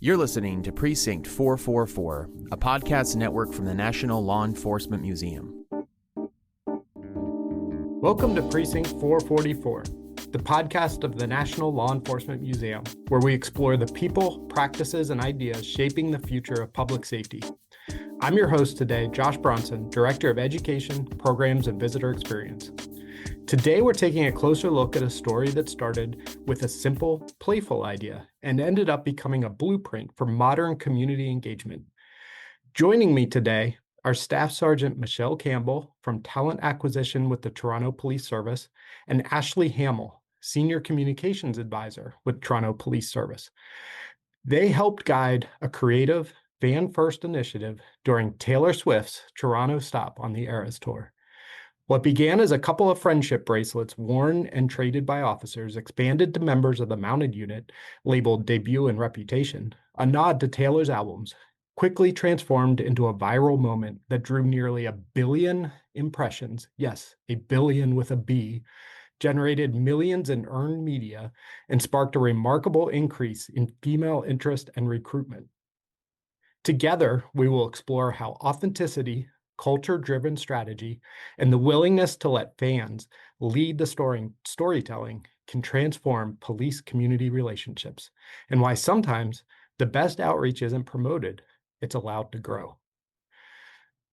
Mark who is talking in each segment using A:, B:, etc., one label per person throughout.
A: You're listening to Precinct 444, a podcast network from the National Law Enforcement Museum.
B: Welcome to Precinct 444, the podcast of the National Law Enforcement Museum, where we explore the people, practices, and ideas shaping the future of public safety. I'm your host today, Josh Bronson, Director of Education, Programs, and Visitor Experience. Today, we're taking a closer look at a story that started with a simple, playful idea and ended up becoming a blueprint for modern community engagement. Joining me today are Staff Sergeant Michelle Campbell from Talent Acquisition with the Toronto Police Service and Ashley Hammill, Senior Communications Advisor with Toronto Police Service. They helped guide a creative, fan-first initiative during Taylor Swift's Toronto stop on the Eras Tour. What began as a couple of friendship bracelets worn and traded by officers expanded to members of the mounted unit labeled Debut and Reputation, a nod to Taylor's albums, quickly transformed into a viral moment that drew nearly 1 billion impressions, yes, 1 billion with a B, generated millions in earned media, and sparked a remarkable increase in female interest and recruitment. Together, we will explore how authenticity, culture-driven strategy, and the willingness to let fans lead the storytelling can transform police community relationships, and why sometimes the best outreach isn't promoted, it's allowed to grow.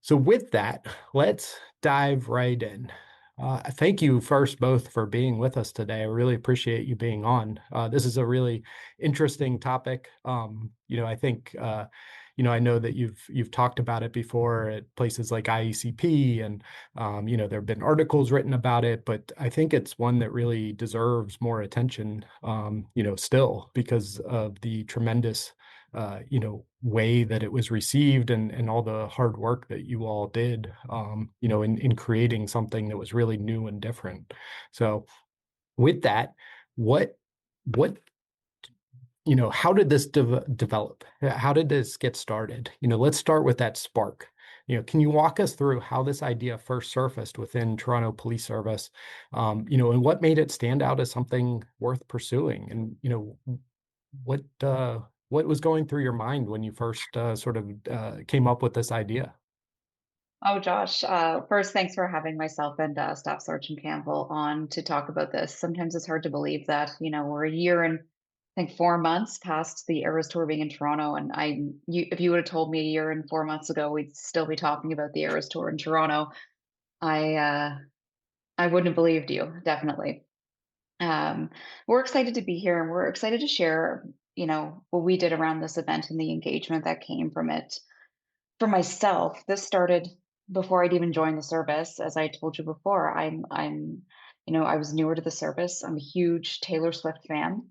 B: So with that, let's dive right in. Thank you first both for being with us today. I really appreciate you being on. This is a really interesting topic. I think I know that you've talked about it before at places like IECP, and there have been articles written about it, but I think it's one that really deserves more attention, still because of the tremendous way that it was received and all the hard work that you all did, in creating something that was really new and different. So with that, how did this develop? How did this get started? Let's start with that spark. Can you walk us through how this idea first surfaced within Toronto Police Service, and what made it stand out as something worth pursuing? And, what was going through your mind when you first came up with this idea?
C: Oh, Josh, first, thanks for having myself and Staff Sergeant Campbell on to talk about this. Sometimes it's hard to believe that, we're a year and I think 4 months past the Eras Tour being in Toronto. And if you would have told me a year and 4 months ago, we'd still be talking about the Eras Tour in Toronto, I wouldn't have believed you, definitely. We're excited to be here and we're excited to share, what we did around this event and the engagement that came from it. For myself, this started before I'd even joined the service. As I told you before, I was newer to the service. I'm a huge Taylor Swift fan,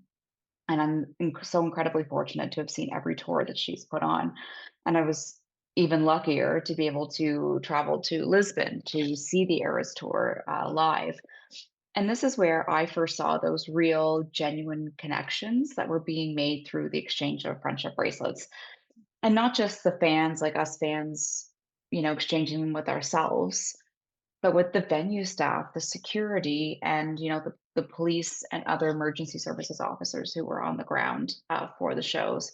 C: and so incredibly fortunate to have seen every tour that she's put on. And I was even luckier to be able to travel to Lisbon to see the Eras Tour live. And this is where I first saw those real, genuine connections that were being made through the exchange of friendship bracelets. And not just the fans, like us fans, exchanging them with ourselves, but with the venue staff, the security, and the police and other emergency services officers who were on the ground for the shows.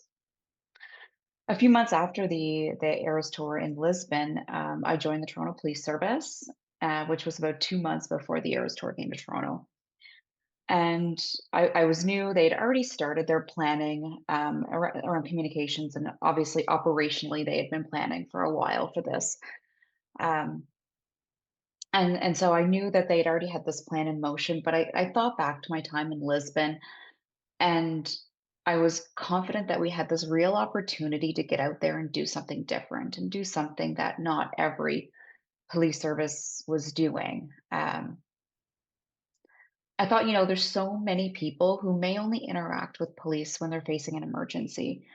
C: A few months after the Eras Tour in Lisbon, I joined the Toronto Police Service, which was about 2 months before the Eras Tour came to Toronto. And I was new. They'd already started their planning around communications, and obviously operationally, they had been planning for a while for this. Um, and so I knew that they'd already had this plan in motion, but I thought back to my time in Lisbon, and I was confident that we had this real opportunity to get out there and do something different and do something that not every police service was doing. I thought, there's so many people who may only interact with police when they're facing an emergency.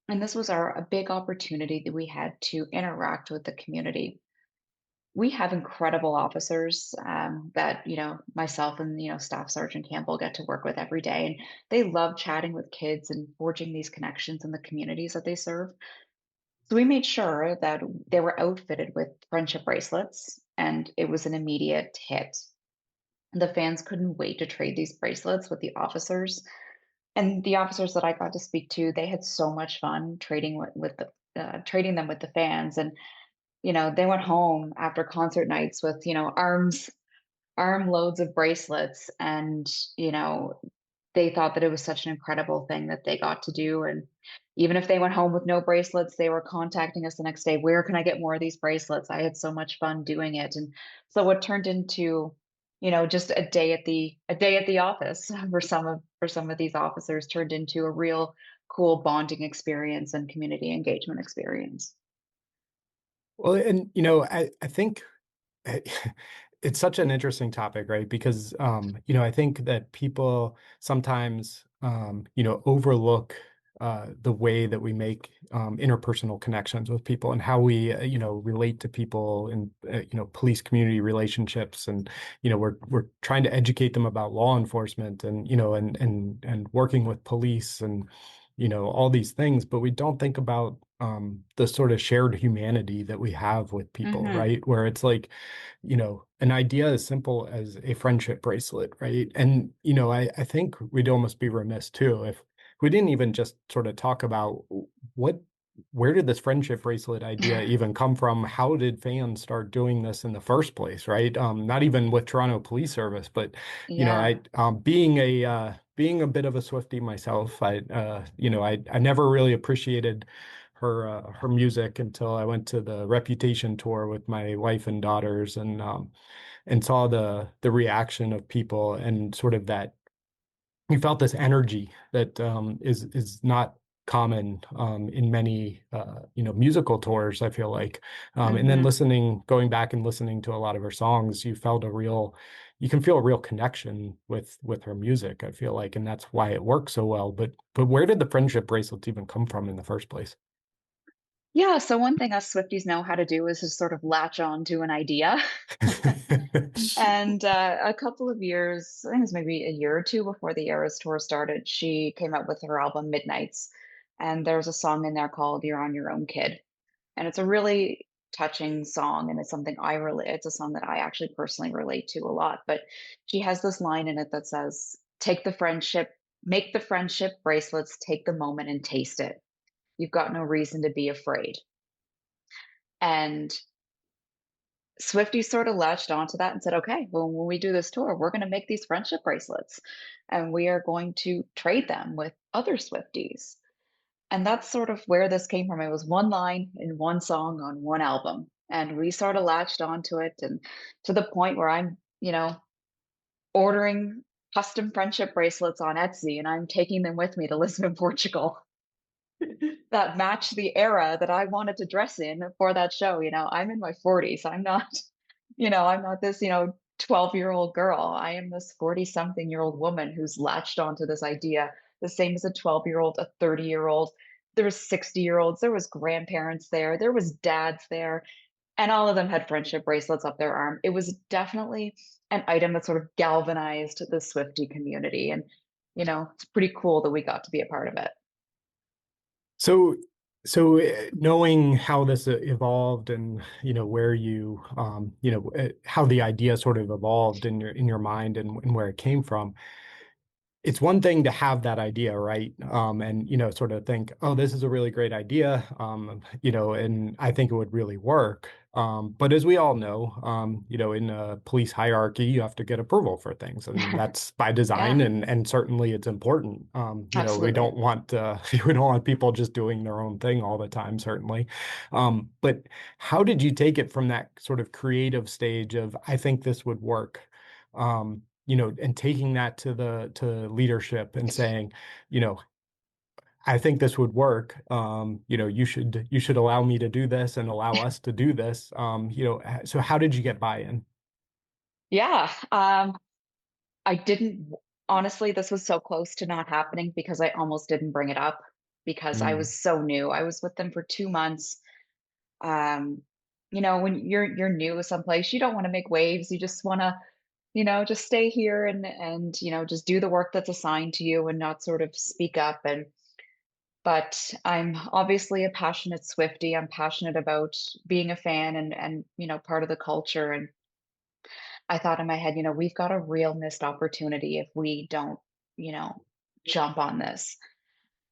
C: And this was a big opportunity that we had to interact with the community. We have incredible officers that, myself and, Staff Sergeant Campbell get to work with every day. And they love chatting with kids and forging these connections in the communities that they serve. So we made sure that they were outfitted with friendship bracelets, and it was an immediate hit. The fans couldn't wait to trade these bracelets with the officers. And the officers that I got to speak to, they had so much fun trading trading them with the fans. And, they went home after concert nights with, armloads of bracelets. And, you know, they thought that it was such an incredible thing that they got to do. And even if they went home with no bracelets, they were contacting us the next day. Where can I get more of these bracelets? I had so much fun doing it. And so what turned into, just a day at the office for some of these officers turned into a real cool bonding experience and community engagement experience.
B: Well, and I think it's such an interesting topic, right? Because I think that people sometimes overlook the way that we make interpersonal connections with people and how we relate to people in police community relationships, and we're trying to educate them about law enforcement and and working with police and all these things, but we don't think about the sort of shared humanity that we have with people,
C: Hmm.
B: right? Where it's like, an idea as simple as a friendship bracelet, right? And, I think we'd almost be remiss too if we didn't even just sort of talk about what, where did this friendship bracelet idea even come from? How did fans start doing this in the first place, right? Not even with Toronto Police Service, but,
C: Yeah.
B: being a bit of a Swiftie myself, I never really appreciated her music until I went to the Reputation tour with my wife and daughters, and saw the reaction of people, and sort of that we felt this energy that is not common in many musical tours, I feel like. And then
C: Hmm.
B: going back and listening to a lot of her songs, you can feel a real connection with her music, I feel like, and that's why it works so well. But where did the friendship bracelets even come from in the first place?
C: Yeah. So one thing us Swifties know how to do is just sort of latch on to an idea. And a couple of years, I think it was maybe a year or two before the Eras tour started, she came out with her album Midnights. And there's a song in there called You're on Your Own Kid. And it's a really touching song. And it's something it's a song that I actually personally relate to a lot. But she has this line in it that says, make the friendship bracelets, take the moment and taste it. You've got no reason to be afraid. And Swifty sort of latched onto that and said, okay, well, when we do this tour, we're going to make these friendship bracelets and we are going to trade them with other Swifties. And that's sort of where this came from. It was one line in one song on one album. And we sort of latched onto it, and to the point where I'm, ordering custom friendship bracelets on Etsy and I'm taking them with me to Lisbon, Portugal that match the era that I wanted to dress in for that show. I'm in my 40s. I'm not this, 12-year-old girl. I am this 40-something-year-old woman who's latched onto this idea, the same as a 12-year-old, a 30-year-old. There was 60-year-olds, there was grandparents there was dads there, and all of them had friendship bracelets up their arm. It was definitely an item that sort of galvanized the Swiftie community. And, it's pretty cool that we got to be a part of it.
B: So, knowing how this evolved, and where how the idea sort of evolved in your mind, and where it came from, it's one thing to have that idea, right? And sort of think, oh, this is a really great idea, and I think it would really work. But as we all know, in a police hierarchy, you have to get approval for things, and that's by design,
C: Yeah,
B: and certainly it's important. We
C: absolutely.
B: don't want we don't want people just doing their own thing all the time, certainly. But how did you take it from that sort of creative stage of, I think this would work? And taking that to leadership and saying, you know, I think this would work. You should allow me to do this and allow us to do this. So how did you get buy-in?
C: Yeah. I didn't, honestly, this was so close to not happening because I almost didn't bring it up because I
B: Mm.
C: was so new. I was with them for 2 months. Um, when you're new to someplace, you don't want to make waves. You just want to, just stay here and just do the work that's assigned to you and not sort of speak up. But I'm obviously a passionate Swiftie. I'm passionate about being a fan and part of the culture. And I thought in my head, we've got a real missed opportunity if we don't, you know, jump on this.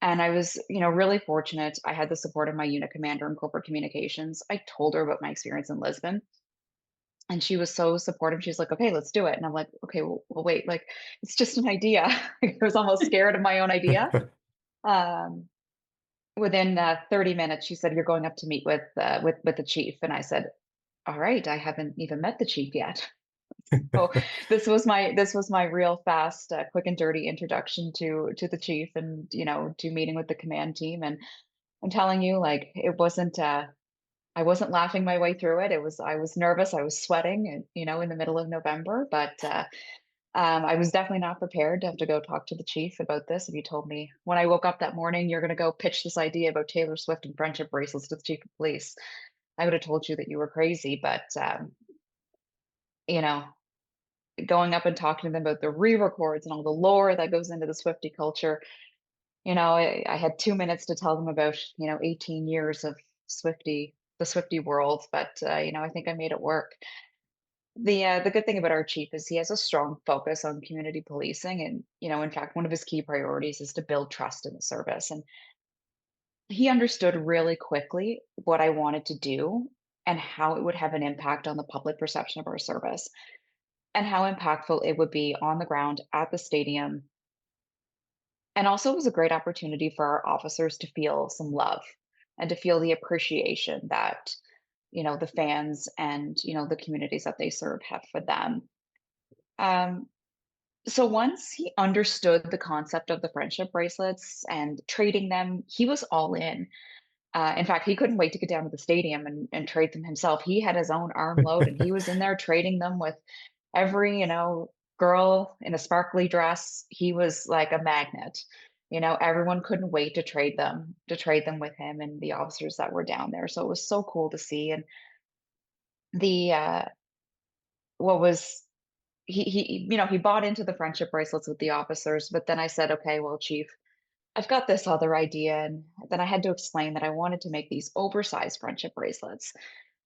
C: And I was, really fortunate. I had the support of my unit commander in corporate communications. I told her about my experience in Lisbon, and she was so supportive. She's like, "Okay, let's do it." And I'm like, "Okay, well wait, like it's just an idea." I was almost scared of my own idea. Um, Within 30 minutes, she said, "You're going up to meet with the chief." And I said, "All right, I haven't even met the chief yet." So this was my real fast, quick and dirty introduction to the chief, and to meeting with the command team. And I'm telling you, like, it wasn't. I wasn't laughing my way through it. I was nervous. I was sweating, and in the middle of November. But I was definitely not prepared to have to go talk to the chief about this. If you told me when I woke up that morning, you're going to go pitch this idea about Taylor Swift and friendship bracelets to the chief of police, I would have told you that you were crazy. But you know, going up and talking to them about the re-records and all the lore that goes into the Swiftie culture, I had 2 minutes to tell them about 18 years of the Swiftie world. But I think I made it work. The good thing about our chief is he has a strong focus on community policing, and in fact, one of his key priorities is to build trust in the service. And he understood really quickly what I wanted to do and how it would have an impact on the public perception of our service, and how impactful it would be on the ground at the stadium. And also, it was a great opportunity for our officers to feel some love and to feel the appreciation that the fans and the communities that they serve have for them. Um, so once he understood the concept of the friendship bracelets and trading them, he was all in. In fact, he couldn't wait to get down to the stadium and trade them himself. He had his own armload, and he was in there trading them with every girl in a sparkly dress. He was like a magnet. Everyone couldn't wait to trade them with him and the officers that were down there. So it was so cool to see. And the what was he bought into the friendship bracelets with the officers. But then I said, "Okay, well, chief, I've got this other idea." And then I had to explain that I wanted to make these oversized friendship bracelets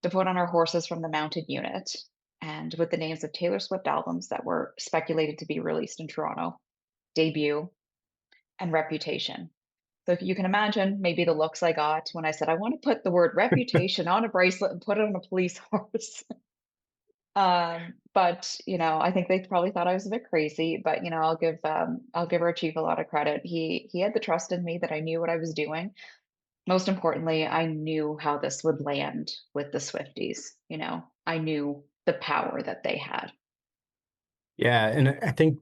C: to put on our horses from the mounted unit, and with the names of Taylor Swift albums that were speculated to be released in Toronto, Debut, and Reputation. So if you can imagine maybe the looks I got when I said I want to put the word reputation on a bracelet and put it on a police horse. But I think they probably thought I was a bit crazy. But I'll give our chief a lot of credit. He had the trust in me that I knew what I was doing. Most importantly, I knew how this would land with the Swifties. I knew the power that they had.
B: Yeah, and I think,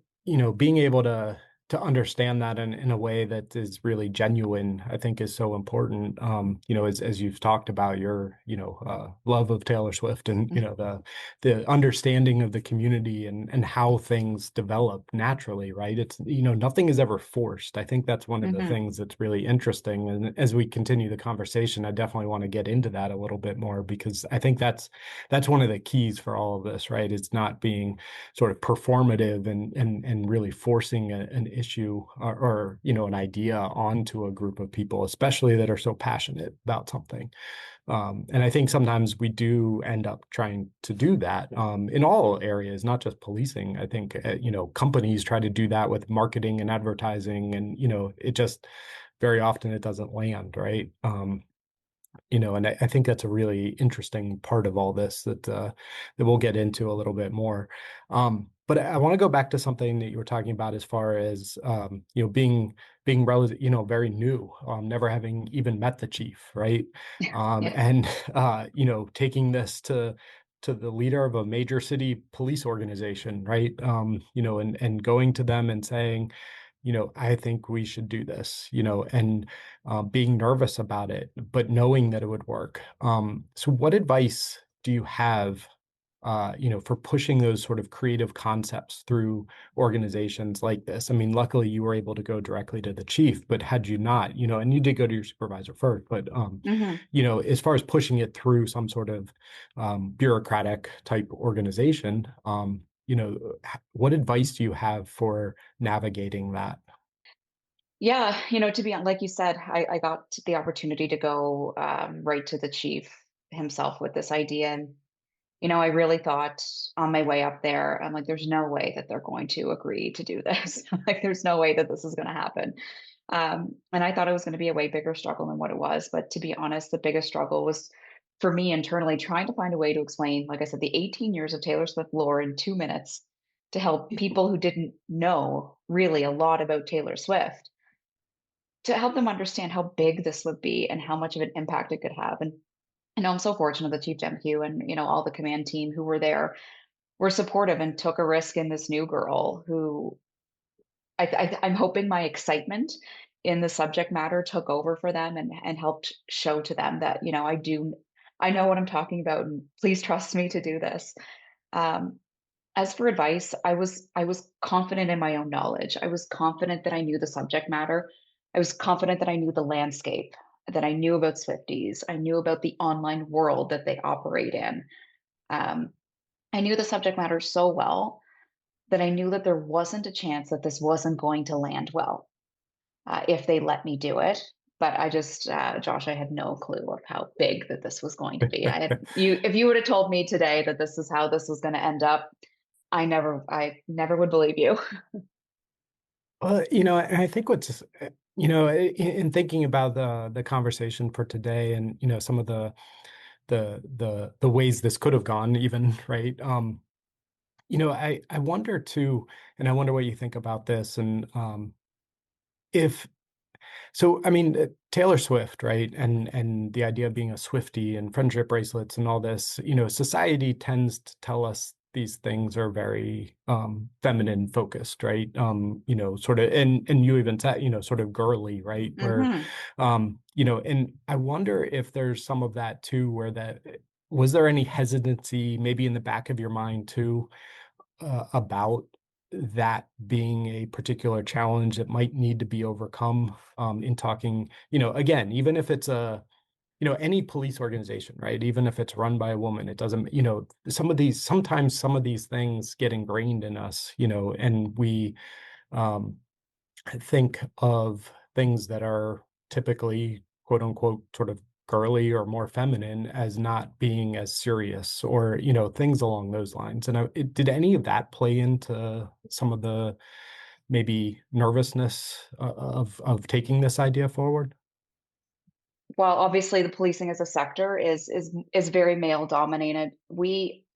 B: being able to understand that in a way that is really genuine, I think is so important. As you've talked about your, love of Taylor Swift, and, the understanding of the community and how things develop naturally, right? It's, nothing is ever forced. I think that's one of the
C: Hmm.
B: things that's really interesting. And as we continue the conversation, I definitely want to get into that a little bit more, because I think that's one of the keys for all of this, right? It's not being sort of performative and really forcing an issue or an idea onto a group of people, especially that are so passionate about something. And I think sometimes we do end up trying to do that in all areas, not just policing. I think companies try to do that with marketing and advertising, and it just very often it doesn't land, right? And I think that's a really interesting part of all this that we'll get into a little bit more. But I want to go back to something that you were talking about as far as being relative, very new, never having even met the chief, right?
C: Yeah.
B: And taking this to the leader of a major city police organization, right? And going to them and saying, I think we should do this, and being nervous about it, but knowing that it would work. So what advice do you have, for pushing those sort of creative concepts through organizations like this? I mean, luckily you were able to go directly to the chief, but had you not, and you did go to your supervisor first, but,
C: Hmm.
B: as far as pushing it through some sort of bureaucratic type organization, what advice do you have for navigating that?
C: Yeah, to be like you said, I got the opportunity to go right to the chief himself with this idea. I really thought on my way up there, I'm like, there's no way that they're going to agree to do this. Like, there's no way that this is going to happen. And I thought it was going to be a way bigger struggle than what it was. But to be honest, the biggest struggle was for me internally trying to find a way to explain, like I said, the 18 years of Taylor Swift lore in 2 minutes to help people who didn't know really a lot about Taylor Swift, to help them understand how big this would be and how much of an impact it could have. And I'm so fortunate that Chief MQ and all the command team who were there were supportive and took a risk in this new girl who I'm hoping my excitement in the subject matter took over for them and helped show to them that, I know what I'm talking about, and please trust me to do this. Um, as for advice, I was confident in my own knowledge. I was confident that I knew the subject matter. I was confident that I knew the landscape, that I knew about Swifties. I knew about the online world that they operate in. Um, I knew the subject matter so well that I knew that there wasn't a chance that this wasn't going to land well if they let me do it. But I just, Josh, I had no clue of how big that this was going to be. If you would have told me today that this is how this was going to end up, I never would believe you.
B: And I think what's, in thinking about the conversation for today, and some of the ways this could have gone, even, right? I wonder too, and I wonder what you think about this, and if so, I mean, Taylor Swift, right? And the idea of being a Swiftie and friendship bracelets and all this, society tends to tell us these things are very feminine focused, right? Sort of, and you even said, sort of girly, right? Where,
C: Hmm.
B: and I wonder if there's some of that too, where was there any hesitancy maybe in the back of your mind too, about that being a particular challenge that might need to be overcome, in talking, again, even if it's any police organization, right? Even if it's run by a woman, it doesn't, sometimes some of these things get ingrained in us, and we um, think of things that are typically quote unquote sort of girly or more feminine as not being as serious, or things along those lines. And did any of that play into some of the maybe nervousness of taking this idea forward?
C: Well, obviously, the policing as a sector is very male dominated.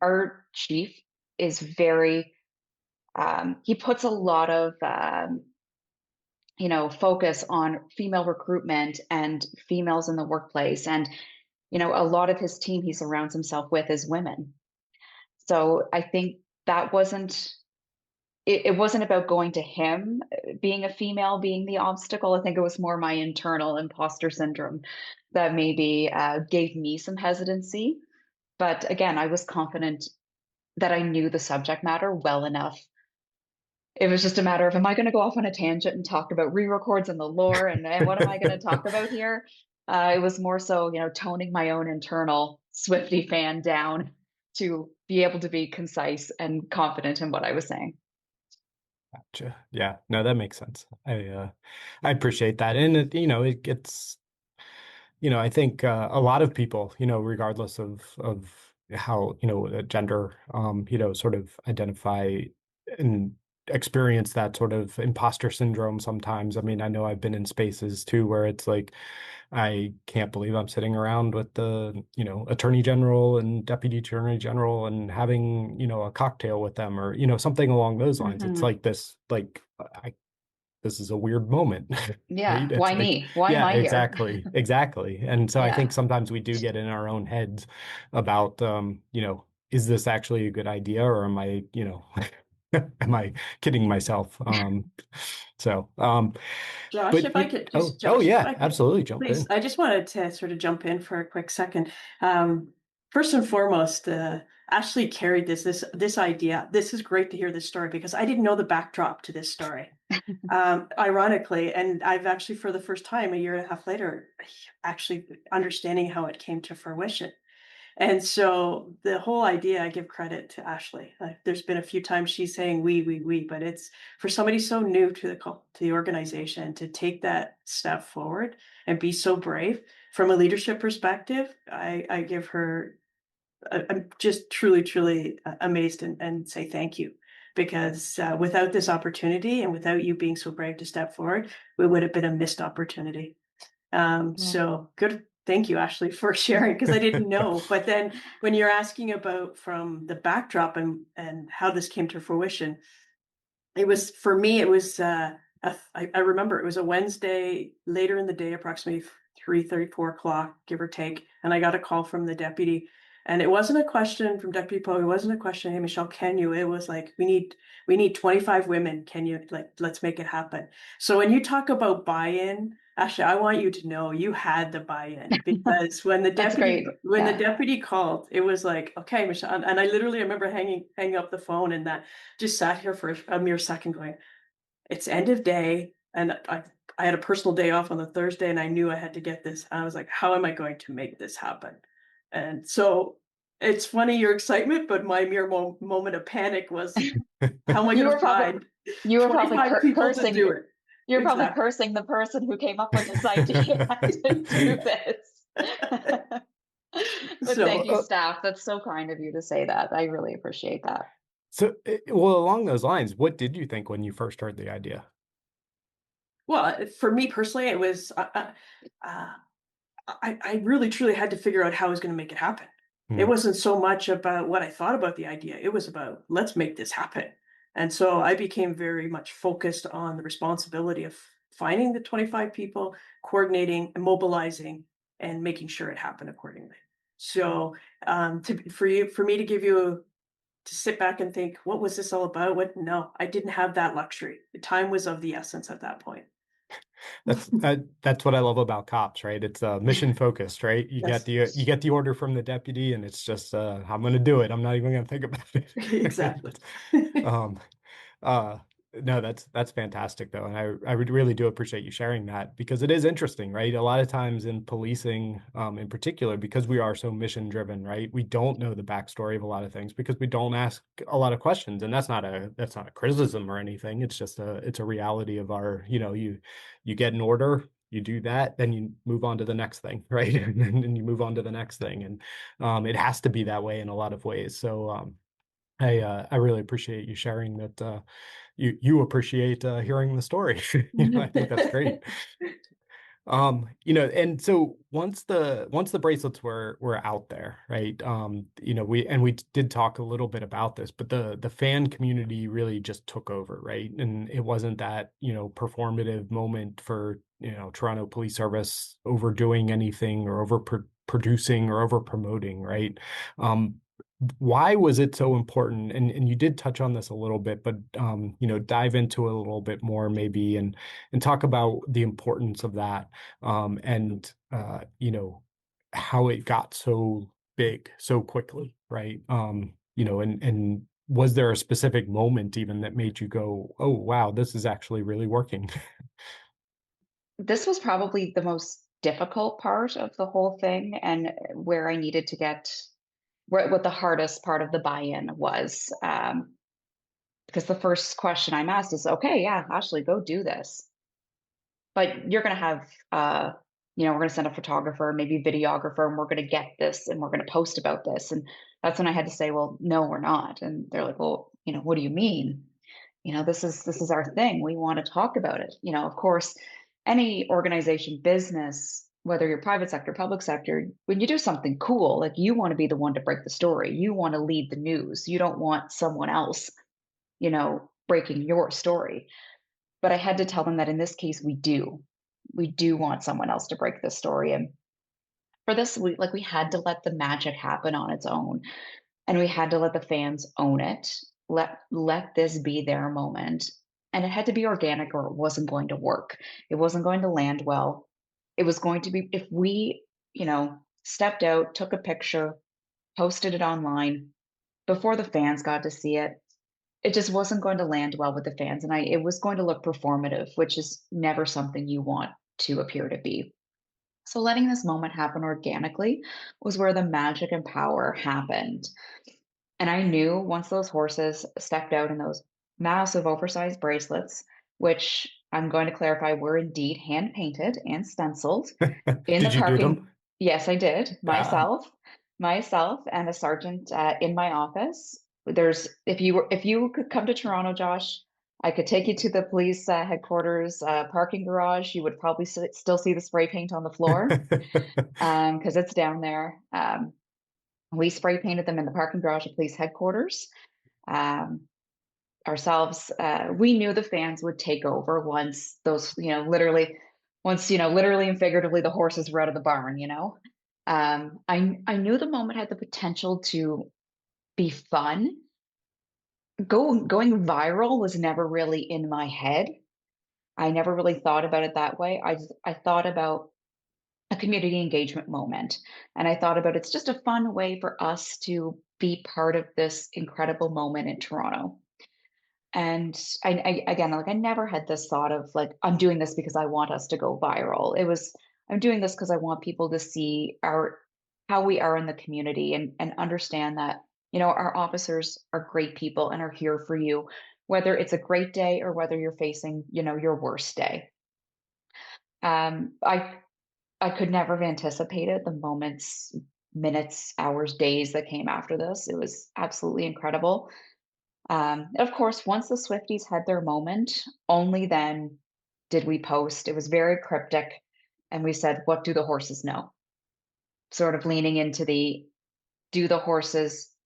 C: Our chief is very he puts a lot of focus on female recruitment and females in the workplace. And, a lot of his team he surrounds himself with is women. So I think that it wasn't about going to him, being a female, being the obstacle. I think it was more my internal imposter syndrome that maybe gave me some hesitancy. But again, I was confident that I knew the subject matter well enough. It was just a matter of, am I going to go off on a tangent and talk about re-records and the lore, and what am I going to talk about here? It was more so, toning my own internal Swifty fan down to be able to be concise and confident in what I was saying.
B: Gotcha. Yeah, no, that makes sense. I appreciate that. And it gets, I think a lot of people, regardless of how, gender, sort of identify and experience that sort of imposter syndrome sometimes. I mean, I know I've been in spaces too where it's like, I can't believe I'm sitting around with the, attorney general and deputy attorney general and having, a cocktail with them, or, something along those lines. It's
C: Hmm.
B: like this, this is a weird moment,
C: Yeah.
B: right? It's
C: Why
B: like,
C: me? Why am
B: yeah,
C: I here?
B: exactly, exactly. And so I think
C: Yeah.
B: sometimes we do get in our own heads about, is this actually a good idea, or am I, am I kidding myself? So,
D: Josh,
B: but
D: if I could
B: oh
D: Josh, if
B: yeah,
D: I could,
B: absolutely, jump
D: please,
B: in.
D: I just wanted to sort of jump in for a quick second. First and foremost, Ashley carried this idea. This is great to hear this story because I didn't know the backdrop to this story. Ironically, and I've actually, for the first time, a year and a half later, actually understanding how it came to fruition. And so the whole idea, I give credit to Ashley. There's been a few times she's saying we, but it's for somebody so new to the organization to take that step forward and be so brave from a leadership perspective. I give her I'm just truly amazed and say thank you, because without this opportunity and without you being so brave to step forward, it would have been a missed opportunity. So good. Thank you, Ashley, for sharing, because I didn't know. But then when you're asking about from the backdrop and how this came to fruition, it was, for me, it was, I remember it was a Wednesday later in the day, approximately 3:30, 4 o'clock, give or take. And I got a call from the deputy, and it wasn't a question from Deputy Poe. It wasn't a question, hey, Michelle, can you? It was like, we need 25 women. Can you, like, let's make it happen. So when you talk about buy-in, Ashley, I want you to know you had the buy-in, because when the
C: That's great.
D: the deputy called, it was like, okay, Michelle, and I literally remember hanging up the phone, and that just sat here for a mere second going, it's end of day. And I had a personal day off on the Thursday, and I knew I had to get this. I was like, how am I going to make this happen? And so it's funny, your excitement, but my mere moment of panic was, how am I going to find
C: you were probably
D: 25 people to do it?
C: You're probably
D: Exactly.
C: cursing the person who came up with this idea to do this. But
B: So,
C: thank you, staff. That's so kind of you to say that. I really appreciate that.
B: So, well, along those lines, what did you think when you first heard the idea?
D: Well, for me personally, it was, I really truly had to figure out how I was going to make it happen. It wasn't so much about what I thought about the idea. It was about, let's make this happen. And so I became very much focused on the responsibility of finding the 25 people, coordinating and mobilizing and making sure it happened accordingly. So for me to sit back and think, what was this all about? No, I didn't have that luxury. The time was of the essence at that point.
B: That's what I love about cops, right? It's mission focused, right? You
D: Yes.
B: get the order from the deputy, and it's just I'm going to do it. I'm not even going to think about it.
D: Exactly.
B: No, that's fantastic though, and I would really do appreciate you sharing that, because it is interesting, right? A lot of times in policing, in particular, because we are so mission driven, right? We don't know the backstory of a lot of things because we don't ask a lot of questions, and that's not a criticism or anything. It's just it's a reality of our, you get an order, you do that, then you move on to the next thing, right? And then you move on to the next thing, and it has to be that way in a lot of ways. So I really appreciate you sharing that. You appreciate hearing the story. I think that's great. And so once the bracelets were out there, right? We did talk a little bit about this, but the fan community really just took over, right? And it wasn't that, performative moment for, Toronto Police Service overdoing anything or producing or over promoting, right? Why was it so important? And you did touch on this a little bit, but dive into it a little bit more maybe, and talk about the importance of that, and how it got so big so quickly, right? And was there a specific moment even that made you go, oh wow, this is actually really working?
C: This was probably the most difficult part of the whole thing, and where I needed to get what the hardest part of the buy-in was. Because the first question I'm asked is, okay, yeah, Ashley, go do this. But you're going to have, we're going to send a photographer, maybe videographer, and we're going to get this and we're going to post about this. And that's when I had to say, well, no, we're not. And they're like, well, what do you mean? This is our thing. We want to talk about it. Of course, any organization, business, whether you're private sector, public sector, when you do something cool, like, you want to be the one to break the story. You want to lead the news. You don't want someone else, breaking your story. But I had to tell them that in this case, we do want someone else to break this story. And for this, we had to let the magic happen on its own, and we had to let the fans own it. Let this be their moment, and it had to be organic, or it wasn't going to work. It wasn't going to land well. It was going to be, if we, stepped out, took a picture, posted it online before the fans got to see it, it just wasn't going to land well with the fans, and it was going to look performative, which is never something you want to appear to be. So letting this moment happen organically was where the magic and power happened. And I knew once those horses stepped out in those massive oversized bracelets, which I'm going to clarify were indeed hand painted and stenciled in the
B: Did you do
C: parking.
B: them?
C: Yes, I did myself. myself and a sergeant in my office. If you could come to Toronto, Josh, I could take you to the police headquarters parking garage. You would probably still see the spray paint on the floor because it's down there. We spray painted them in the parking garage of police headquarters. Um, Ourselves, we knew the fans would take over once those, literally and figuratively, the horses were out of the barn, I knew the moment had the potential to be fun. Going viral was never really in my head. I never really thought about it that way. I thought about a community engagement moment, and I thought about it's just a fun way for us to be part of this incredible moment in Toronto. And again, like I never had this thought of like, I'm doing this because I want us to go viral. It was, I'm doing this because I want people to see how we are in the community and understand that, our officers are great people and are here for you, whether it's a great day or whether you're facing, your worst day. I could never have anticipated the moments, minutes, hours, days that came after this. It was absolutely incredible. Of course, once the Swifties had their moment, only then did we post. It was very cryptic. And we said, what do the horses know? Sort of leaning into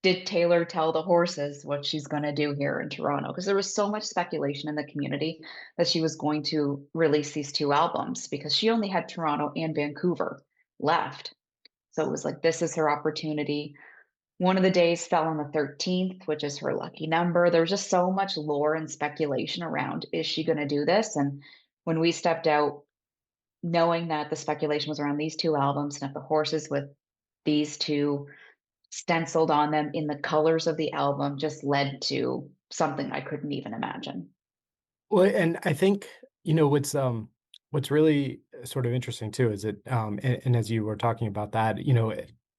C: did Taylor tell the horses what she's going to do here in Toronto? Because there was so much speculation in the community that she was going to release these two albums because she only had Toronto and Vancouver left. So it was like, this is her opportunity. One of the days fell on the 13th, which is her lucky number. There's just so much lore and speculation around, is she going to do this? And when we stepped out, knowing that the speculation was around these two albums and if the horses with these two stenciled on them in the colors of the album just led to something I couldn't even imagine.
B: Well, and I think, what's really sort of interesting too is that, and as you were talking about that,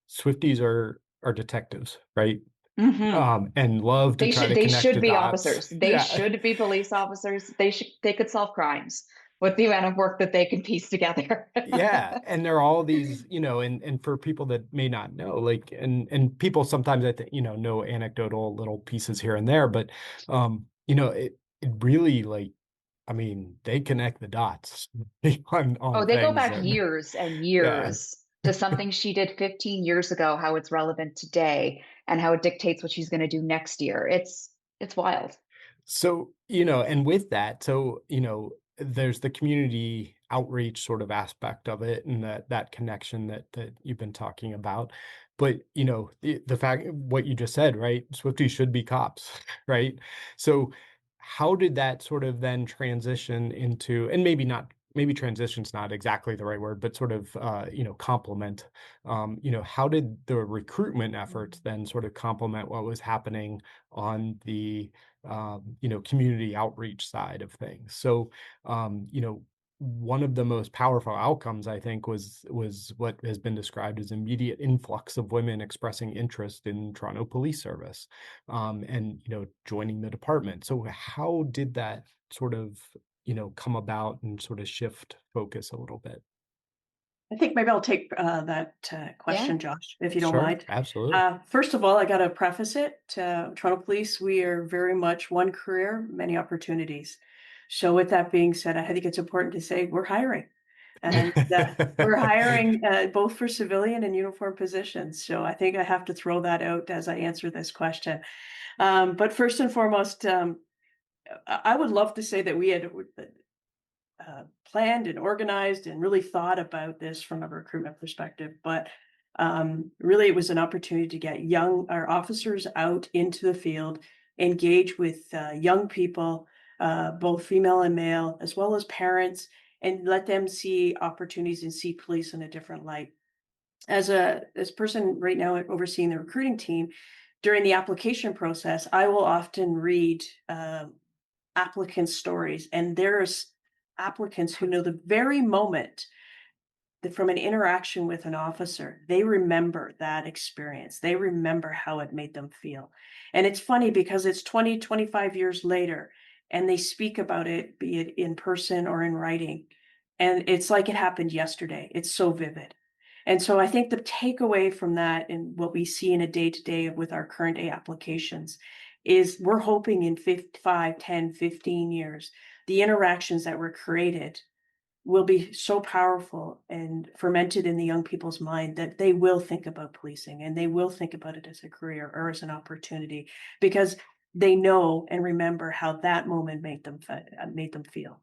B: Swifties are detectives, right?
C: Mm-hmm.
B: And love to try to
C: They
B: connect
C: should
B: the
C: be
B: dots.
C: officers. They
B: Yeah.
C: should be police officers. They could solve crimes with the amount of work that they can piece together.
B: Yeah, and there are all these, and for people that may not know, like, and people sometimes I think, know anecdotal little pieces here and there, but it really, like, I mean, they connect the dots on
C: Oh, they go
B: things,
C: back
B: and
C: years and
B: yeah.
C: years to something she did 15 years ago, how it's relevant today and how it dictates what she's going to do next year. It's wild.
B: So, and with that, so, there's the community outreach sort of aspect of it and that connection that you've been talking about. But, the fact what you just said, right? Swifties should be cops, right? So how did that sort of then transition into, and maybe transition's not exactly the right word, but sort of complement, how did the recruitment efforts then sort of complement what was happening on the community outreach side of things? So, one of the most powerful outcomes, I think, was what has been described as immediate influx of women expressing interest in Toronto Police Service, and joining the department. So, how did that sort of come about and sort of shift focus a little bit?
D: I think maybe I'll take that
C: Yeah.
D: question, Josh, if you don't
B: Sure,
D: mind.
B: absolutely.
D: First of all, I got to preface it. Toronto Police, we are very much one career, many opportunities. So, with that being said, I think it's important to say we're hiring. And we're hiring both for civilian and uniform positions. So, I think I have to throw that out as I answer this question. But first and foremost, I would love to say that we had planned and organized and really thought about this from a recruitment perspective, but really it was an opportunity to get our officers out into the field, engage with young people, both female and male, as well as parents, and let them see opportunities and see police in a different light. As a person right now overseeing the recruiting team, during the application process, I will often read applicant stories, and there's applicants who know the very moment that from an interaction with an officer, they remember that experience. They remember how it made them feel. And it's funny because it's 20, 25 years later, and they speak about it, be it in person or in writing. And it's like it happened yesterday. It's so vivid. And so I think the takeaway from that and what we see in a day-to-day with our current applications is we're hoping in 5, 10, 15 years, the interactions that were created will be so powerful and fermented in the young people's mind that they will think about policing and they will think about it as a career or as an opportunity because they know and remember how that moment made them feel.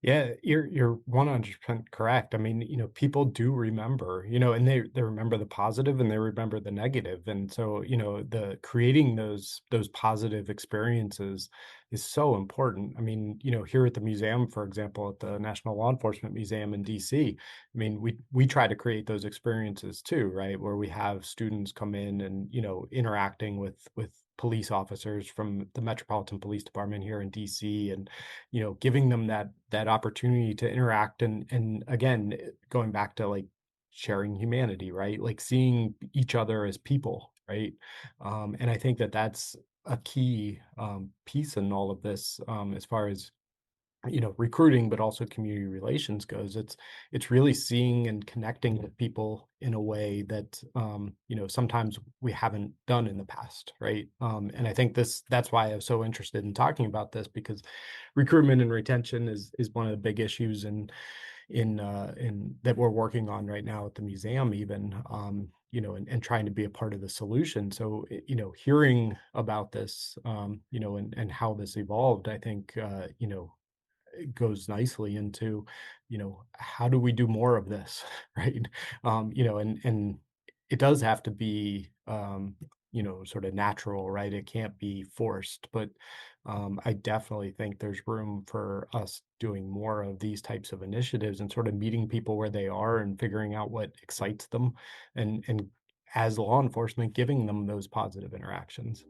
B: Yeah, you're 100% correct. I mean, people do remember, and they remember the positive and they remember the negative. And so, the creating those positive experiences is so important. I mean, here at the museum, for example, at the National Law Enforcement Museum in DC, I mean, we try to create those experiences too, right? Where we have students come in and, interacting with police officers from the Metropolitan Police Department here in DC, and giving them that opportunity to interact, and again, going back to like sharing humanity, right? Like seeing each other as people, right? And I think that that's a key piece in all of this, as far as recruiting, but also community relations goes. It's really seeing and connecting with people in a way that sometimes we haven't done in the past, right? And I think that's why I was so interested in talking about this, because recruitment and retention is one of the big issues in that we're working on right now at the museum, even and trying to be a part of the solution. So hearing about this, and how this evolved, I think it goes nicely into, how do we do more of this, right? And it does have to be, sort of natural, right? It can't be forced, but I definitely think there's room for us doing more of these types of initiatives and sort of meeting people where they are and figuring out what excites them, and as law enforcement, giving them those positive interactions.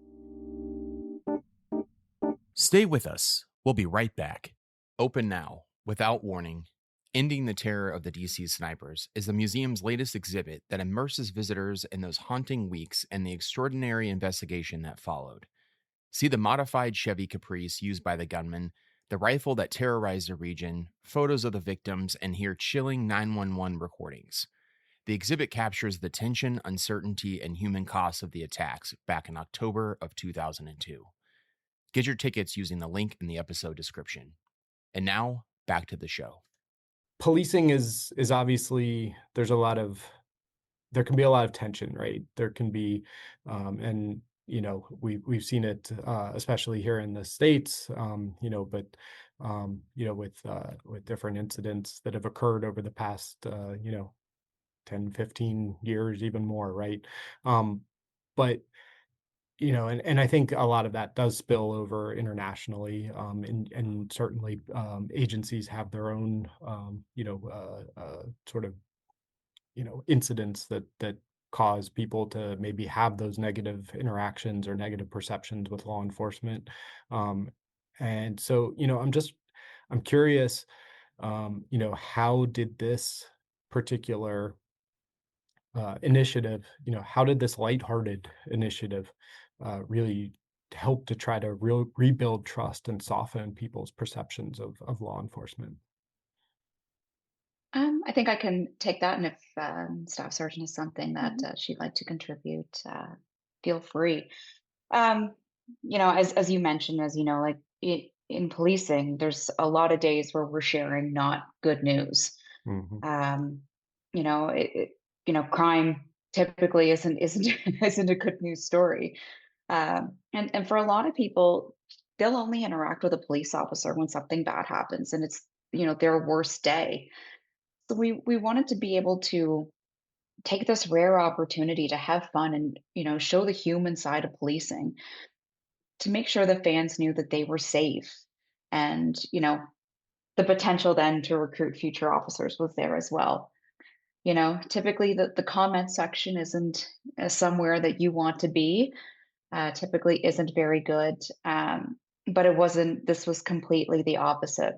A: Stay with us. We'll be right back. Open now, without warning. Ending the Terror of the DC Snipers is the museum's latest exhibit that immerses visitors in those haunting weeks and the extraordinary investigation that followed. See the modified Chevy Caprice used by the gunman, the rifle that terrorized the region, photos of the victims, and hear chilling 911 recordings. The exhibit captures the tension, uncertainty, and human costs of the attacks back in October of 2002. Get your tickets using the link in the episode description. And now, back to the show.
B: Policing is obviously, there can be a lot of tension, right? There can be, and we've seen it, especially here in the States, but with different incidents that have occurred over the past 10, 15 years, even more, right? But and I think a lot of that does spill over internationally, and certainly agencies have their own sort of incidents that cause people to maybe have those negative interactions or negative perceptions with law enforcement. And so I'm curious, how did this particular initiative, how did this lighthearted initiative really help to try to rebuild trust and soften people's perceptions of law enforcement?
C: I think I can take that, and if Staff Sergeant has something that she'd like to contribute, feel free. Um, as you mentioned, as you know, like in policing, there's a lot of days where we're sharing not good news.
B: Hmm.
C: Um, crime typically isn't isn't a good news story. And for a lot of people, they'll only interact with a police officer when something bad happens, and it's their worst day. So we wanted to be able to take this rare opportunity to have fun and show the human side of policing, to make sure the fans knew that they were safe, and the potential then to recruit future officers was there as well. Typically the comment section isn't somewhere that you want to be, typically isn't very good. But this was completely the opposite.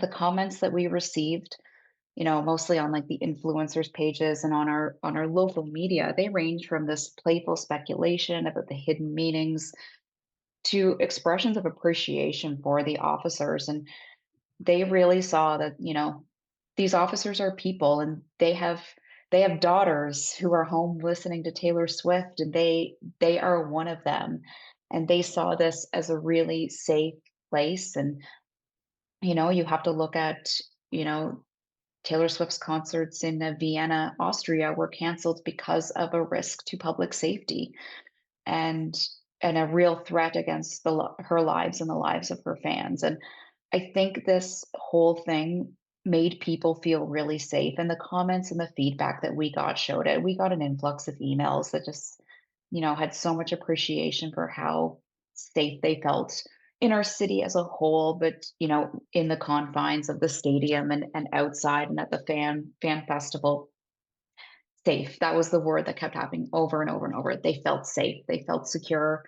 C: The comments that we received, mostly on like the influencers pages and on our local media, they range from this playful speculation about the hidden meanings to expressions of appreciation for the officers. And they really saw that, these officers are people, and they have daughters who are home listening to Taylor Swift, and they are one of them. And they saw this as a really safe place. And, you have to look at, you know, Taylor Swift's concerts in Vienna, Austria were canceled because of a risk to public safety and a real threat against her lives and the lives of her fans. And I think this whole thing made people feel really safe. And the comments and the feedback that we got showed it. We got an influx of emails that just, had so much appreciation for how safe they felt in our city as a whole, but in the confines of the stadium and outside and at the fan festival. Safe. That was the word that kept happening over and over and over. They felt safe. They felt secure.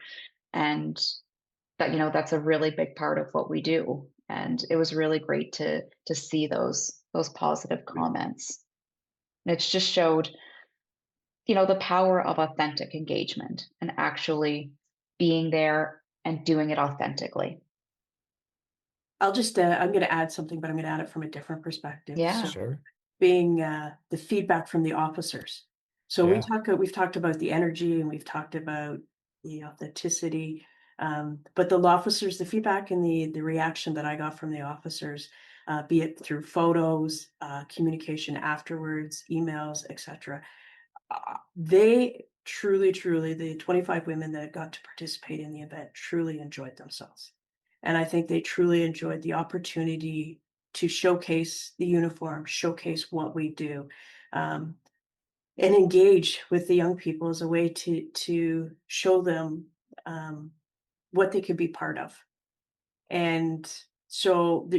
C: And that, that's a really big part of what we do. And it was really great to see those positive comments. And it's just showed, the power of authentic engagement and actually being there and doing it authentically.
D: I'll just, I'm going to add something, but I'm going to add it from a different perspective.
C: Yeah.
D: So
B: Sure.
D: being the feedback from the officers. So
B: Yeah.
D: we've talked about the energy and we've talked about the authenticity, but the officers, the feedback and the reaction that I got from the officers, be it through photos, communication afterwards, emails, etc. They truly, the 25 women that got to participate in the event truly enjoyed themselves. And I think they truly enjoyed the opportunity to showcase the uniform, showcase what we do, and engage with the young people as a way to show them what they could be part of. And so,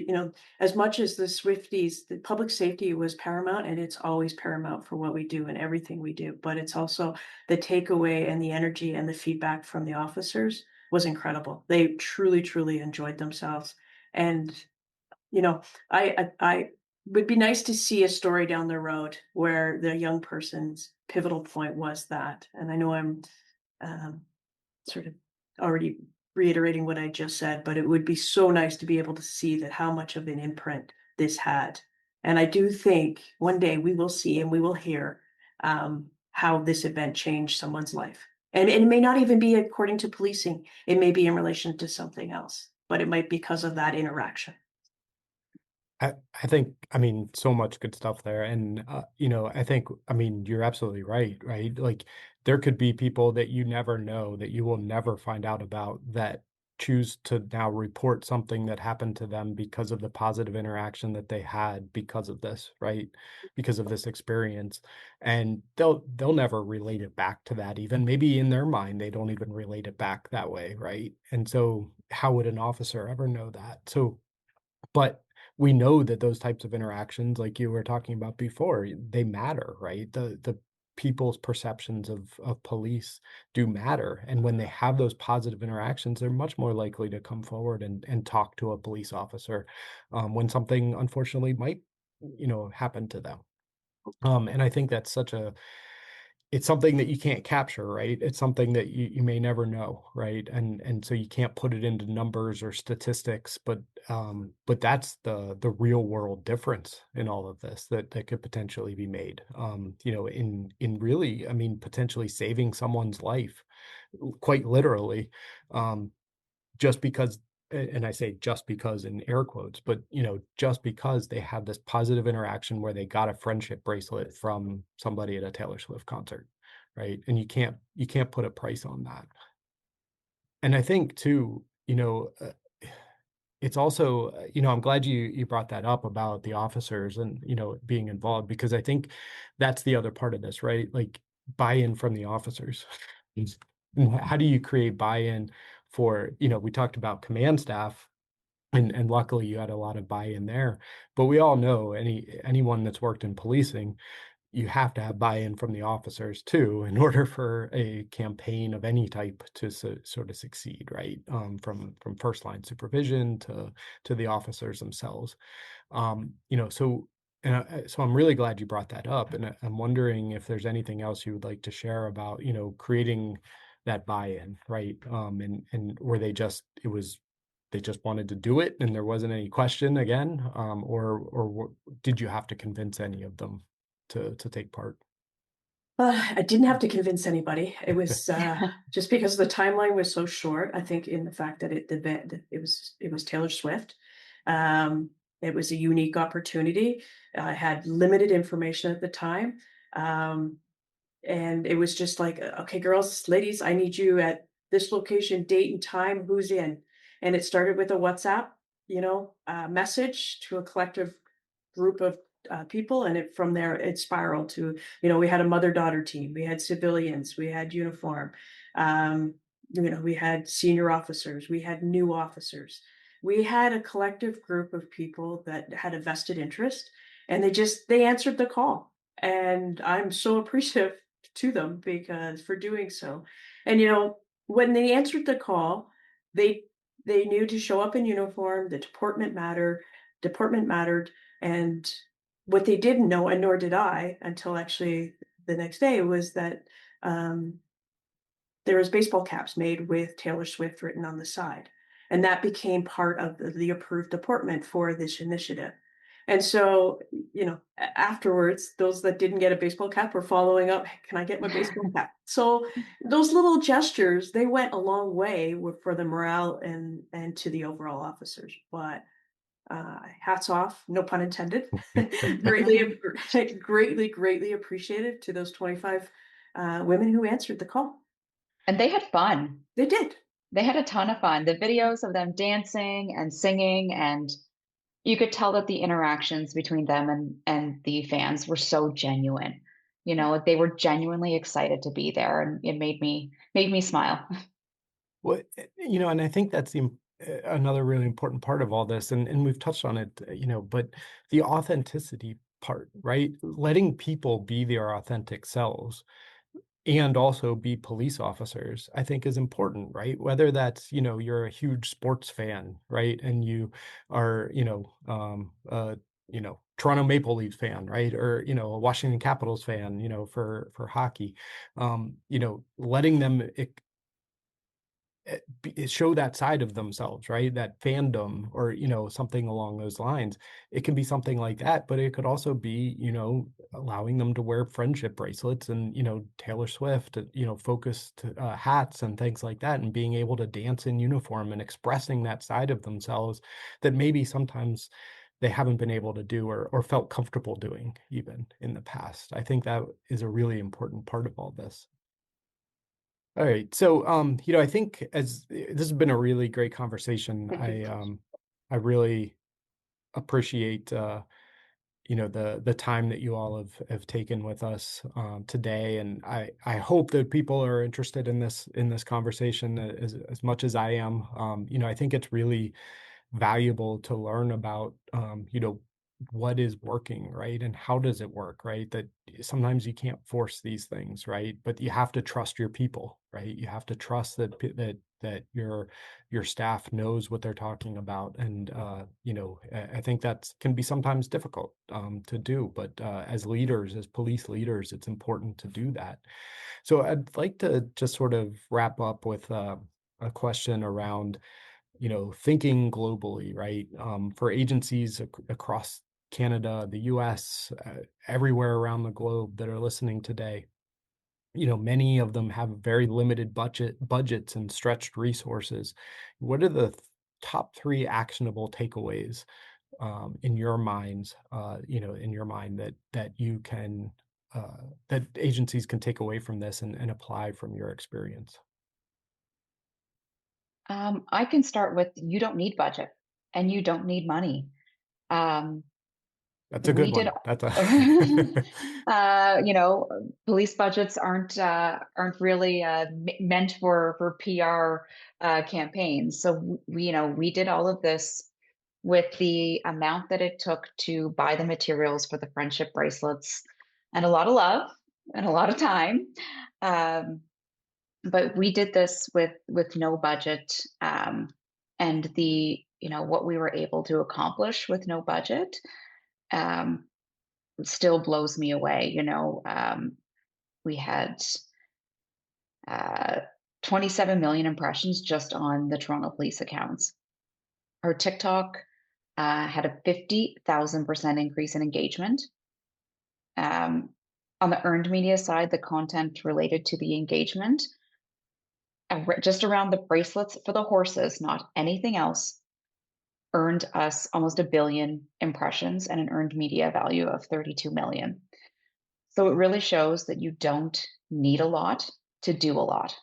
D: as much as the Swifties, the public safety was paramount, and it's always paramount for what we do and everything we do. But it's also the takeaway and the energy and the feedback from the officers was incredible. They truly enjoyed themselves. And, I would be nice to see a story down the road where the young person's pivotal point was that. And I know I'm sort of already reiterating what I just said, but it would be so nice to be able to see that how much of an imprint this had. And I do think one day we will see and we will hear how this event changed someone's life. And it may not even be according to policing. It may be in relation to something else, but it might be because of that interaction.
B: I think, I mean, so much good stuff there. And, I think, I mean, you're absolutely right, right? Like, there could be people that you never know, that you will never find out about, that choose to now report something that happened to them because of the positive interaction that they had because of this, right? Because of this experience. And they'll never relate it back to that. Even maybe in their mind, they don't even relate it back that way, right? And so how would an officer ever know that? So, but we know that those types of interactions, like you were talking about before, they matter, right? The people's perceptions of police do matter. And when they have those positive interactions, they're much more likely to come forward and talk to a police officer when something unfortunately might, happen to them. And I think that's it's something that you can't capture, right? It's something that you may never know, right? And so you can't put it into numbers or statistics, but that's the real world difference in all of this that could potentially be made. In really, I mean, potentially saving someone's life, quite literally, just because, and I say just because in air quotes, but just because they had this positive interaction where they got a friendship bracelet from somebody at a Taylor Swift concert, right? And you can't put a price on that. And I think too, it's also, I'm glad you brought that up about the officers and, being involved, because I think that's the other part of this, right? Like, buy-in from the officers. And how do you create buy-in for, we talked about command staff, and luckily you had a lot of buy-in there, but we all know anyone that's worked in policing, you have to have buy-in from the officers too, in order for a campaign of any type to sort of succeed, right? From first line supervision to the officers themselves. So, so I'm really glad you brought that up, and I'm wondering if there's anything else you would like to share about, creating that buy-in, right? And were they just, it was they just wanted to do it and there wasn't any question again, or did you have to convince any of them to take part?
D: I didn't have to convince anybody. It was just because the timeline was so short. I think in the fact that it was Taylor Swift. It was a unique opportunity. I had limited information at the time, and it was just like, okay, girls, ladies, I need you at this location, date and time. Who's in? And it started with a WhatsApp, message to a collective group of people, and from there it spiraled to, we had a mother-daughter team, we had civilians, we had uniform, we had senior officers, we had new officers, we had a collective group of people that had a vested interest, and they answered the call, and I'm so appreciative to them because for doing so. And when they answered the call, they they knew to show up in uniform. The department mattered. And what they didn't know, and nor did I until actually the next day, was that um, there was baseball caps made with Taylor Swift written on the side, and that became part of the approved deportment for this initiative. And so, afterwards, those that didn't get a baseball cap were following up, "Hey, can I get my baseball cap?" So those little gestures, they went a long way for the morale and to the overall officers. But hats off, no pun intended. greatly, greatly appreciated to those 25 women who answered the call.
C: And they had fun.
D: They did.
C: They had a ton of fun. The videos of them dancing and singing, and you could tell that the interactions between them and the fans were so genuine. They were genuinely excited to be there, and it made me smile.
B: Well, and I think that's another really important part of all this, and we've touched on it, but the authenticity part, right? Letting people be their authentic selves and also be police officers, I think is important, right? Whether that's, you're a huge sports fan, right? And you are, Toronto Maple Leafs fan, right? Or, a Washington Capitals fan, for hockey. Letting them show that side of themselves, right? That fandom, or something along those lines. It can be something like that, but it could also be, allowing them to wear friendship bracelets and Taylor Swift, focused hats and things like that, and being able to dance in uniform and expressing that side of themselves that maybe sometimes they haven't been able to do, or felt comfortable doing even in the past. I think that is a really important part of all this. All right. So, I think as this has been a really great conversation. I really appreciate, the time that you all have taken with us today, and I hope that people are interested in this conversation as much as I am. I think it's really valuable to learn about, what is working, right? And how does it work, right? That sometimes you can't force these things, right? But you have to trust your people, right? You have to trust that your staff knows what they're talking about. And, I think that can be sometimes difficult to do, but as leaders, as police leaders, it's important to do that. So I'd like to just sort of wrap up with a question around, thinking globally, right? For agencies across Canada, the US, everywhere around the globe that are listening today, many of them have very limited budgets and stretched resources. What are the top three actionable takeaways in your minds, that you can that agencies can take away from this and apply from your experience?
C: I can start with, you don't need budget and you don't need money. Um,
B: That's a
C: we
B: good
C: did,
B: one. That's a
C: you know, police budgets aren't really meant for PR campaigns. So we did all of this with the amount that it took to buy the materials for the friendship bracelets, and a lot of love and a lot of time. Um, but we did this with no budget, and the what we were able to accomplish with no budget um, still blows me away. We had uh, 27 million impressions just on the Toronto police accounts. Her TikTok had a 50,000% increase in engagement. On the earned media side, the content related to the engagement, just around the bracelets for the horses, not anything else, earned us almost 1 billion impressions and an earned media value of 32 million. So it really shows that you don't need a lot to do a lot.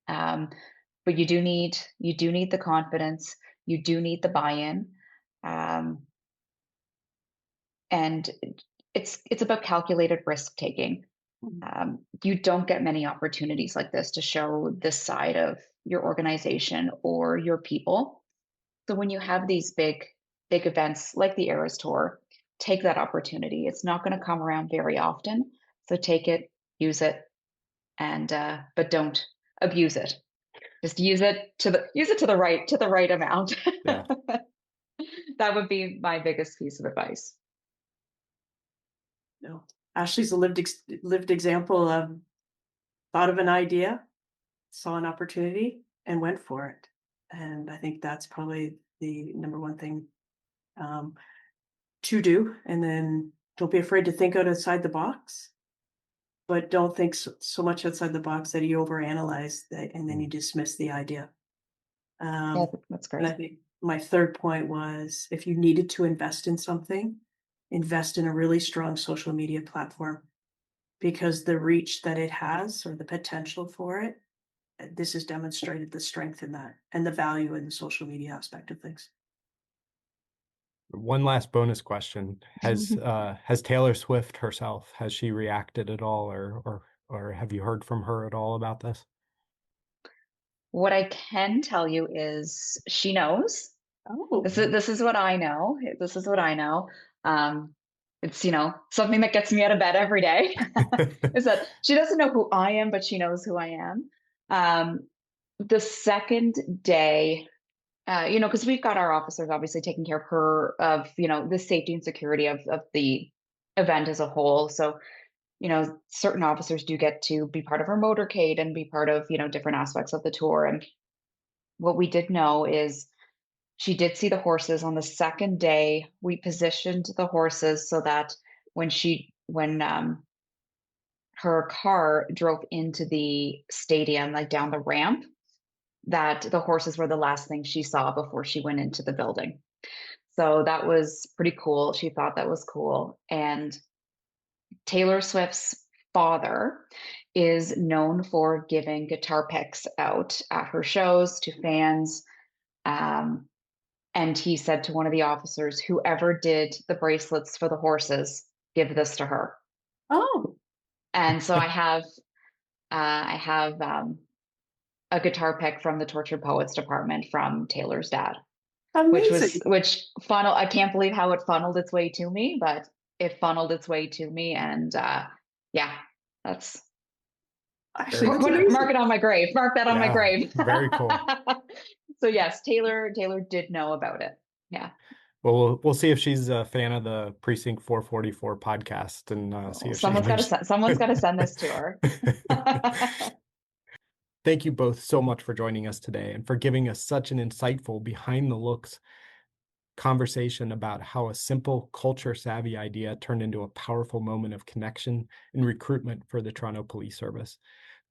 C: But you do need the confidence, you do need the buy-in. And it's about calculated risk taking. You don't get many opportunities like this to show this side of your organization or your people. So when you have these big events like the Eras Tour, take that opportunity. It's not going to come around very often. So take it, use it, and but don't abuse it. Just use it to the right amount.
B: Yeah.
C: That would be my biggest piece of advice.
D: No, Ashley's a lived example of thought of an idea, saw an opportunity, and went for it. And I think that's probably the number one thing to do. And then don't be afraid to think outside the box, but don't think so much outside the box that you overanalyze that and then you dismiss the idea.
C: Yeah, that's great.
D: And I think my third point was, if you needed to invest in something, invest in a really strong social media platform, because the reach that it has, or the potential for it, this has demonstrated the strength in that and the value in the social media aspect of things.
B: One last bonus question. Has Taylor Swift herself, has she reacted at all, or have you heard from her at all about this?
C: What I can tell you is she knows.
D: Oh,
C: This is what I know. This is what I know. It's, something that gets me out of bed every day is that she doesn't know who I am, but she knows who I am. The second day, because we've got our officers obviously taking care of the safety and security of the event as a whole. So, certain officers do get to be part of her motorcade and be part of, different aspects of the tour. And what we did know is she did see the horses on the second day. We positioned the horses so that when her car drove into the stadium, like down the ramp, that the horses were the last thing she saw before she went into the building. So that was pretty cool. She thought that was cool. And Taylor Swift's father is known for giving guitar picks out at her shows to fans. And he said to one of the officers, whoever did the bracelets for the horses, give this to her.
D: oh,
C: And so I have a guitar pick from the Tortured Poets department from Taylor's dad,
D: amazing.
C: I can't believe how it funneled its way to me, but it funneled its way to me. And that's
D: Actually,
C: mark it on my grave. Mark that on my grave.
B: Very cool.
C: So yes, Taylor did know about it. Yeah.
B: Well, we'll see if she's a fan of the Precinct 444 podcast and see if
C: someone's got to send this to her.
B: Thank you both so much for joining us today and for giving us such an insightful behind the looks conversation about how a simple culture savvy idea turned into a powerful moment of connection and recruitment for the Toronto Police Service.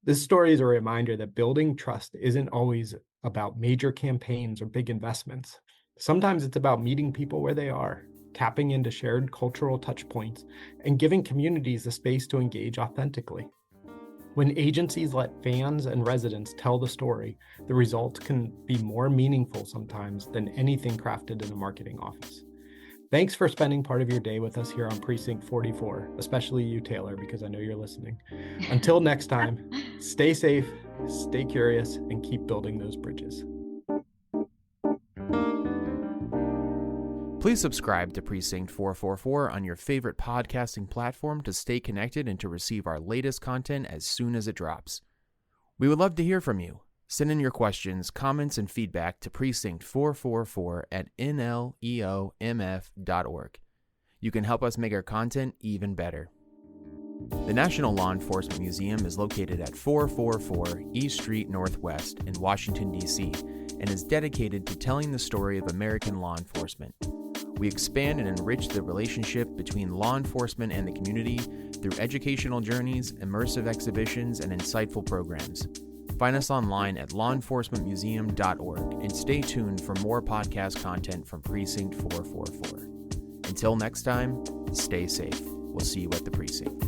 B: This story is a reminder that building trust isn't always about major campaigns or big investments. Sometimes it's about meeting people where they are, tapping into shared cultural touch points, and giving communities the space to engage authentically. When agencies let fans and residents tell the story, the results can be more meaningful sometimes than anything crafted in a marketing office. Thanks for spending part of your day with us here on Precinct 44, especially you, Taylor, because I know you're listening. Until next time, stay safe, stay curious, and keep building those bridges.
A: Please subscribe to Precinct 444 on your favorite podcasting platform to stay connected and to receive our latest content as soon as it drops. We would love to hear from you. Send in your questions, comments, and feedback to precinct444@nleomf.org. You can help us make our content even better. The National Law Enforcement Museum is located at 444 East Street Northwest in Washington, D.C., and is dedicated to telling the story of American law enforcement. We expand and enrich the relationship between law enforcement and the community through educational journeys, immersive exhibitions, and insightful programs. Find us online at lawenforcementmuseum.org and stay tuned for more podcast content from Precinct 444. Until next time, stay safe. We'll see you at the precinct.